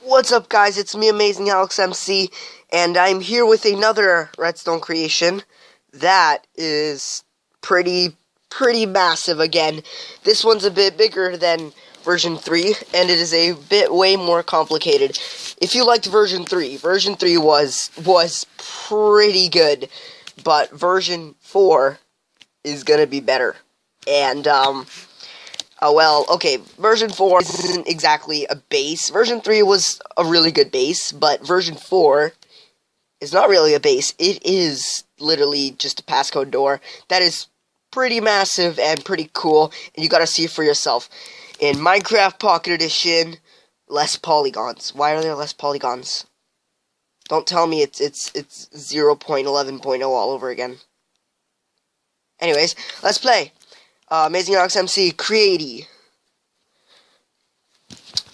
What's up, guys? It's me, AmazingAlex MC, and I'm here with another redstone creation that is pretty massive again. This one's a bit bigger than version 3, and it is a bit way more complicated. If you liked version 3 was pretty good, but version 4 is gonna be better. And well, okay, version 4 isn't exactly a base. Version 3 was a really good base, but version 4 is not really a base. It is literally just a passcode door that is pretty massive and pretty cool, and you gotta see it for yourself. In Minecraft Pocket Edition, less polygons. Why are there less polygons? Don't tell me it's 0.11.0 all over again. Anyways, let's play. AmazingAlex MC, createy.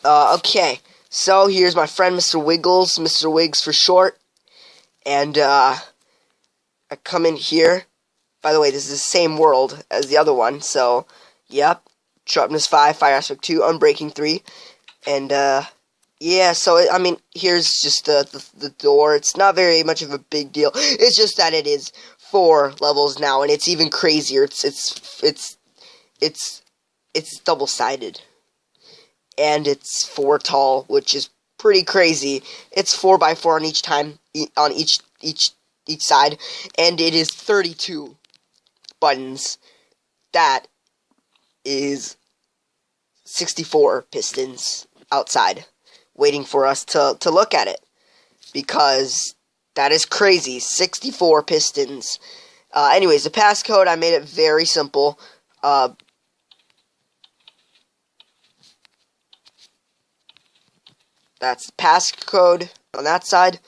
Okay, so here's my friend Mr. Wiggles, Mr. Wiggs for short, and I come in here. By the way, this is the same world as the other one, so yep, sharpness 5, fire aspect 2, unbreaking 3, and yeah, so I mean, here's just the door. It's not very much of a big deal. It's just that it is 4 levels now, and it's even crazier. It's double-sided, and it's 4 tall, which is pretty crazy. It's 4x4 on each side, and it is 32 buttons. That is 64 pistons outside, waiting for us to look at it, because that is crazy. 64 pistons. Anyways, the passcode, I made it very simple. That's the passcode on that side,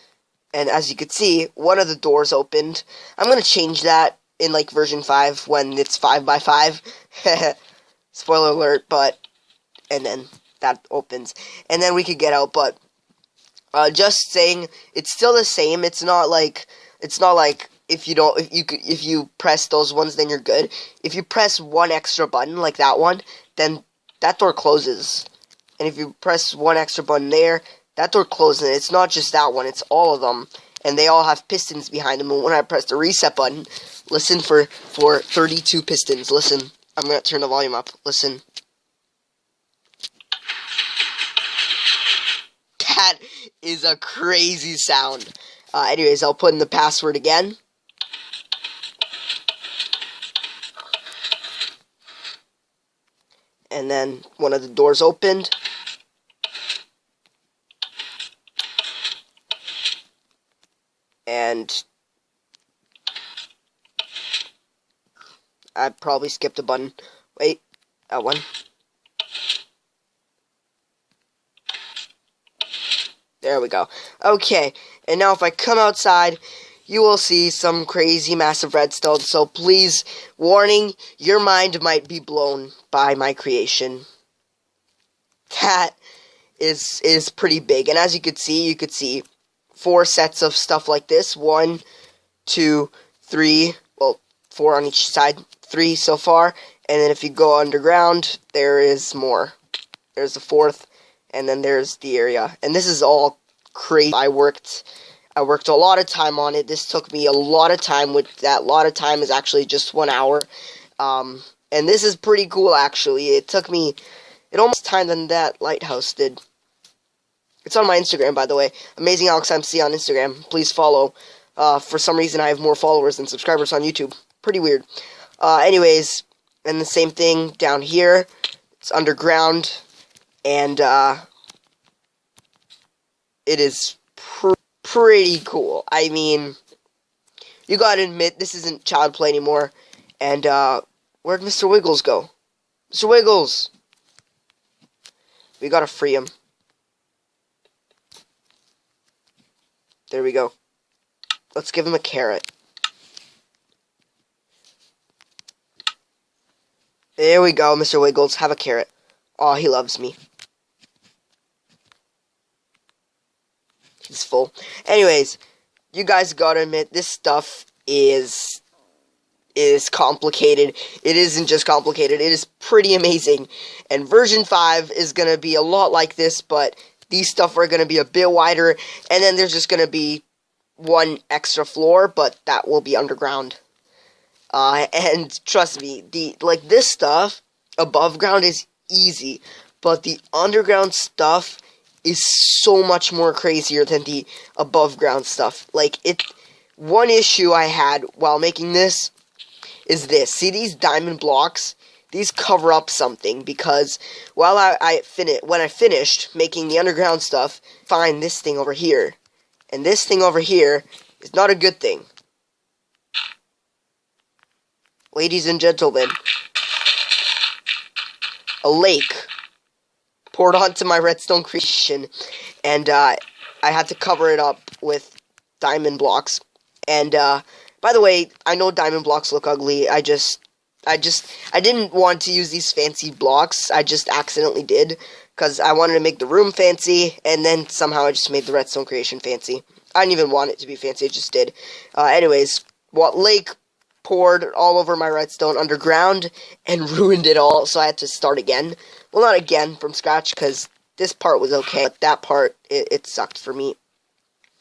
and as you can see, one of the doors opened. I'm gonna change that in like version 5 when it's 5x5. Spoiler alert, and then that opens, and then we could get out. But just saying, it's still the same. It's not like if you press those ones, then you're good. If you press one extra button like that one, then that door closes. And if you press one extra button there, that door closes. And it's not just that one, it's all of them. And they all have pistons behind them. And when I press the reset button, listen for 32 pistons. Listen. I'm going to turn the volume up. Listen. That is a crazy sound. Anyways, I'll put in the password again. And then one of the doors opened. And I probably skipped a button. Wait, that one. There we go. Okay, and now if I come outside, you will see some crazy massive redstone. So please, warning, your mind might be blown by my creation. That is pretty big. And as you could see 4 sets of stuff like this. 1, 2, 3, well, 4 on each side. 3 so far. And then if you go underground, there is more. There's the 4th, and then there's the area. And this is all crazy. I worked a lot of time on it. This took me a lot of time. With that lot of time is actually just 1 hour. And this is pretty cool, actually. It almost time than that lighthouse did. It's on my Instagram, by the way. AmazingAlex MC on Instagram. Please follow. For some reason, I have more followers than subscribers on YouTube. Pretty weird. Anyways, and the same thing down here. It's underground, and it is pretty cool. I mean, you gotta admit, this isn't child play anymore. And where'd Mr. Wiggles go? Mr. Wiggles! We gotta free him. There we go. Let's give him a carrot. There we go, Mr. Wiggles. Have a carrot. Aw, he loves me. He's full. Anyways, you guys gotta admit, this stuff is complicated. It isn't just complicated, it is pretty amazing. And version 5 is gonna be a lot like this, but These stuff are going to be a bit wider, and then there's just going to be one extra floor, but that will be underground. And trust me, this stuff above ground is easy, but the underground stuff is so much more crazier than the above ground stuff. One issue I had while making this is this. See these diamond blocks? These cover up something, because while when I finished making the underground stuff, find this thing over here. And this thing over here is not a good thing. Ladies and gentlemen, a lake poured onto my redstone creation, and I had to cover it up with diamond blocks. And by the way, I know diamond blocks look ugly. I didn't want to use these fancy blocks. I just accidentally did, because I wanted to make the room fancy, and then somehow I just made the redstone creation fancy. I didn't even want it to be fancy, it just did. Anyways, what lake poured all over my redstone underground and ruined it all, so I had to start again. Well, not again from scratch, because this part was okay, but that part, it sucked for me.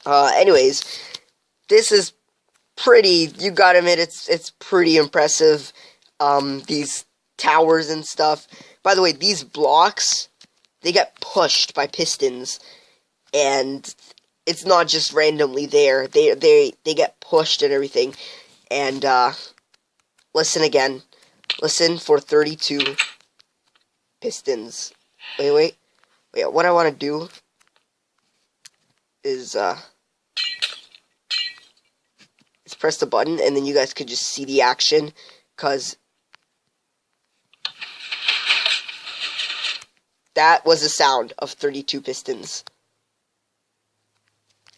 Anyways, this is pretty, you gotta admit, it's pretty impressive. These towers and stuff. By the way, these blocks, they get pushed by pistons, and it's not just randomly there. They get pushed and everything. And listen again. Listen for 32 pistons. Wait. What I want to do is press the button, and then you guys could just see the action, because that was the sound of 32 pistons.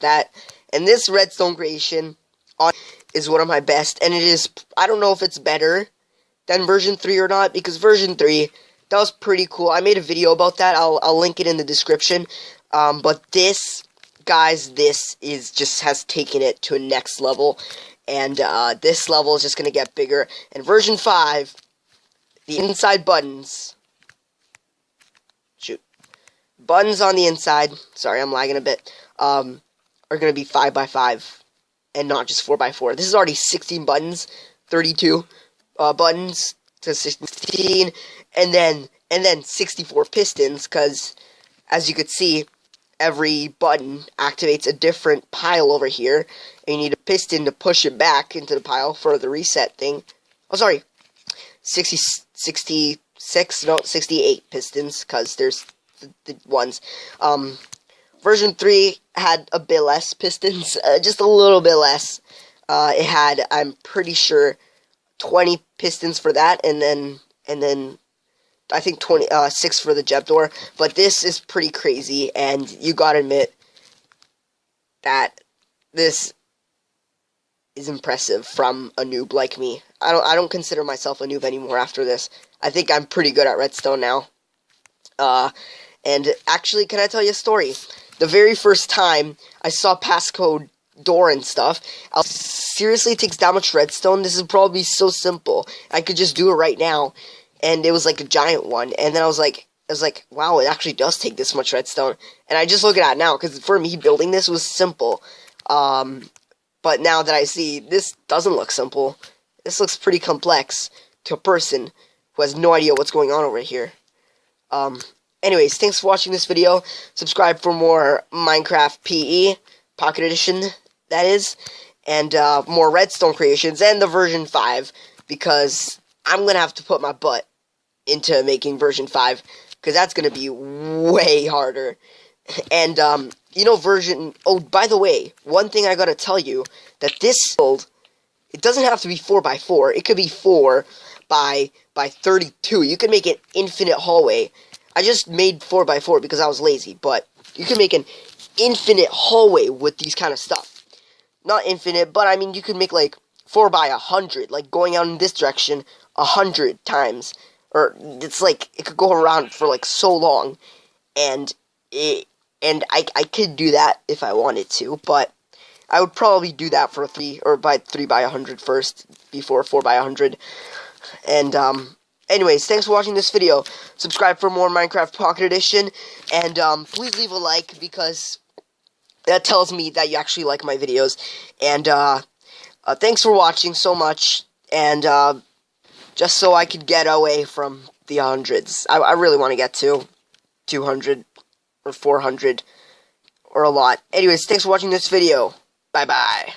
And this redstone creation is one of my best, and it is, I don't know if it's better than version 3 or not, because version 3, that was pretty cool. I made a video about that. I'll link it in the description. But this, guys, this has taken it to a next level, and this level is just going to get bigger. And version 5, the inside buttons, buttons on the inside, sorry, I'm lagging a bit, are going to be 5x5, and not just 4x4. This is already 16 buttons, 32 buttons to 16, and then 64 pistons, because, as you could see, every button activates a different pile over here, and you need a piston to push it back into the pile for the reset thing. Oh, sorry, 68 pistons, because there's the ones. Version 3 had a bit less pistons, just a little bit less. It had, I'm pretty sure, 20 pistons for that, and then I think 6 for the jet door. But this is pretty crazy, and you gotta admit that this is impressive from a noob like me. I don't consider myself a noob anymore after this. I think I'm pretty good at redstone now. And actually, can I tell you a story? The very first time I saw passcode door and stuff, seriously, it takes that much redstone? This is probably so simple. I could just do it right now. And it was like a giant one. And then I was like, wow, it actually does take this much redstone. And I just look at it now, because for me, building this was simple. But now that I see, this doesn't look simple. This looks pretty complex to a person who has no idea what's going on over here. Anyways, thanks for watching this video. Subscribe for more Minecraft PE, Pocket Edition, that is. And more redstone creations, and the version 5. Because I'm going to have to put my butt into making version 5. Because that's going to be way harder. And, you know, oh, by the way, one thing I got to tell you, that this build, it doesn't have to be 4x4. It could be 4 by 32. You can make an infinite hallway. I just made 4x4 because I was lazy, but you can make an infinite hallway with these kind of stuff. Not infinite, but I mean, you could make like 4x100, like going out in this direction 100 times. Or it's like, it could go around for like so long. And I could do that if I wanted to, but I would probably do that for 3 by 100 first, before 4x100. And, Anyways, thanks for watching this video. Subscribe for more Minecraft Pocket Edition, and please leave a like, because that tells me that you actually like my videos. And thanks for watching so much, and just so I could get away from the hundreds. I really want to get to 200 or 400 or a lot. Anyways, thanks for watching this video. Bye-bye.